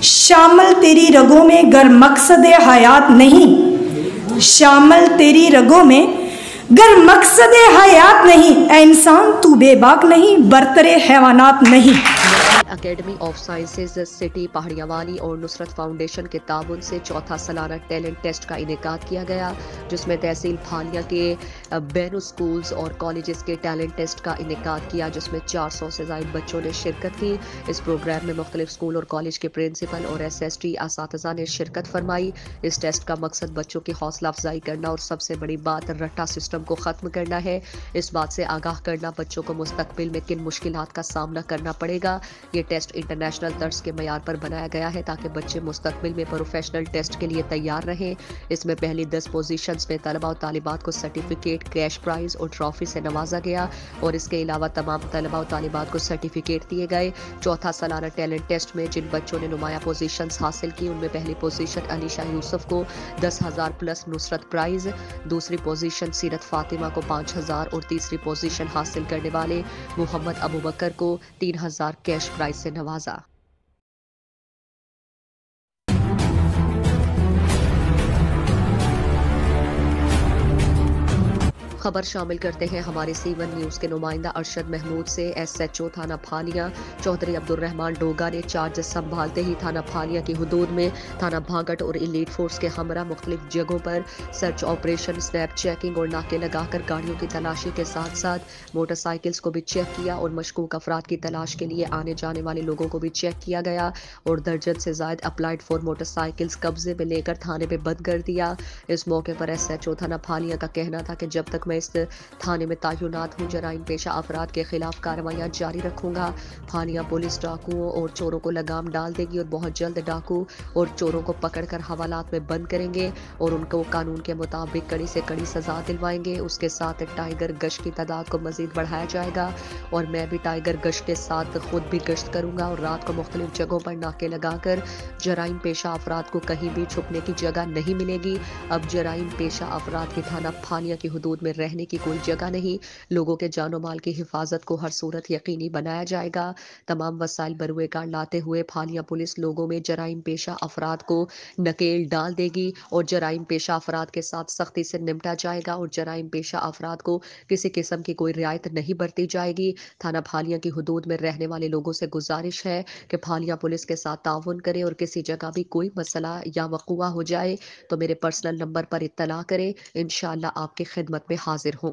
शामिल तेरी रगों में गर मकसद हयात नहीं, शामिल तेरी रगों में गर मकसद हयात नहीं, ऐ इंसान तू बेबाक नहीं, बरतरे हैवानात नहीं। एकेडमी ऑफ साइंसेज सिटी पहाड़ियावाली और नुसरत फाउंडेशन के ताउन से चौथा सालाना टैलेंट टेस्ट का इनेकाद किया गया, जिसमें तहसील फालिया के बैनु स्कूल्स और कॉलेजेस के टैलेंट टेस्ट का इनेकाद किया, जिसमें 400 से ज़ायद बच्चों ने शिरकत की। इस प्रोग्राम में मुख्तलिफ स्कूल और कॉलेज के प्रिंसिपल और SST असातिज़ा ने शिरकत फरमाई। इस टेस्ट का मकसद बच्चों की हौसला अफजाई करना और सबसे बड़ी बात रट्टा सिस्टम को ख़त्म करना है। इस बात से आगाह करना बच्चों को मुस्तकबिल में किन मुश्किलात का सामना करना पड़ेगा। ये टेस्ट इंटरनेशनल तर्ज के मयार पर बनाया गया है ताकि बच्चे मुस्तकबिल में प्रोफेशनल टेस्ट के लिए तैयार रहें। इसमें पहली 10 पोजीशंस में तलबा और तालिबात को सर्टिफिकेट, कैश प्राइज और ट्रॉफी से नवाजा गया और इसके अलावा तमाम तलबा और तालिबात को सर्टिफिकेट दिए गए। चौथा सालाना टैलेंट टेस्ट में जिन बच्चों ने नुमाया पोजीशंस हासिल की, उनमें पहली पोजीशन अलीशा यूसुफ को 10,000 प्लस नुसरत प्राइज, दूसरी पोजीशन सीरत फातिमा को 5,000 और तीसरी पोजीशन हासिल करने वाले मोहम्मद अबू बकर को 3,000 कैश प्राइज से नवाजा। खबर शामिल करते हैं हमारे C1 न्यूज़ के नुमाइंदा अरशद महमूद से। SHO थाना फालिया चौधरी अब्दुर्रहमान डोगा ने चार्ज संभालते ही थाना फालिया की हुदूद में थाना भागट और एलीट फोर्स के हमरा मुख्तलिफ जगहों पर सर्च ऑपरेशन, स्नैप चेकिंग और नाके लगाकर गाड़ियों की तलाशी के साथ साथ मोटरसाइकिल्स को भी चेक किया और मशकूक अफराद की तलाश के लिए आने जाने वाले लोगों को भी चेक किया गया और दर्जन से ज़ायद अप्लाइड फॉर मोटरसाइकिल्स कब्जे में लेकर थाने में बंद कर दिया। इस मौके पर SHO थाना फालिया का कहना था कि जब तक मैं इस थाने में तैनात हूँ, जराइम पेशा अफराद के खिलाफ कार्रवाइयाँ जारी रखूंगा। फालिया पुलिस डाकुओं और चोरों को लगाम डाल देगी और बहुत जल्द डाकू और चोरों को पकड़कर हवालात में बंद करेंगे और उनको कानून के मुताबिक कड़ी से कड़ी सजा दिलवाएंगे। उसके साथ टाइगर गश्त की तादाद को मजीद बढ़ाया जाएगा और मैं भी टाइगर गश्त के साथ खुद भी गश्त करूंगा और रात को मुख्तलिफ जगहों पर नाके लगाकर जराइम पेशा अफराद को कहीं भी छुपने की जगह नहीं मिलेगी। अब जराइम पेशा अफराद की थाना फालिया की हुदूद में रहने की कोई जगह नहीं। लोगों के जानो माल की हिफाजत को हर सूरत यकीनी बनाया जाएगा। तमाम वसाइल बरूए कार लाते हुए फालिया पुलिस लोगों में जराइम पेशा अफराद को नकेल डाल देगी और जराइम पेशा अफराद के साथ सख्ती से निपटा जाएगा और जराइम पेशा अफराद को किसी किस्म की कोई रियायत नहीं बरती जाएगी। थाना फालिया की हुदूद में रहने वाले लोगों से गुजारिश है कि फालिया पुलिस के साथ ताउन करें और किसी जगह भी कोई मसला या वक़ुआ हो जाए तो मेरे पर्सनल नंबर पर इत्तला करें। इंशाअल्लाह आपकी खिदमत में हाजिर हूँ।